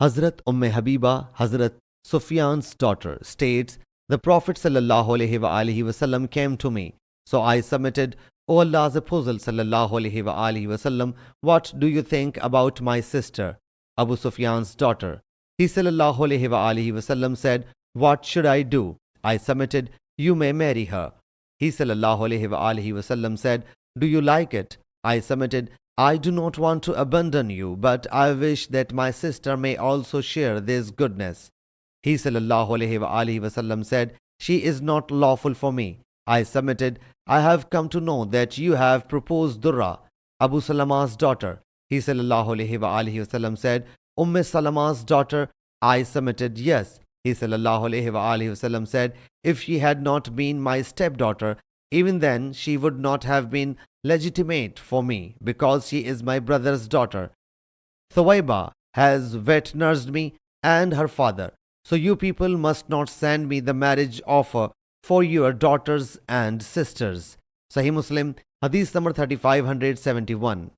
Hazrat Habiba, Hazrat Sufyan's daughter, states, the Prophet ﷺ came to me. So I submitted, O Allah's Apostle ﷺ, what do you think about my sister, Abu Sufyan's daughter? He ﷺ said, what should I do? I submitted, you may marry her. He ﷺ said, do you like it? I submitted, I do not want to abandon you, but I wish that my sister may also share this goodness. He ﷺ said, she is not lawful for me. I submitted, I have come to know that you have proposed Durra, Abu Salama's daughter. He ﷺ said, Salama's daughter. I submitted, yes. He ﷺ said, if she had not been my stepdaughter, even then she would not have been legitimate for me, because she is my brother's daughter. Thuwaiba has wet nursed me and her father. So you people must not send me the marriage offer for your daughters and sisters. Sahih Muslim Hadees number 3571.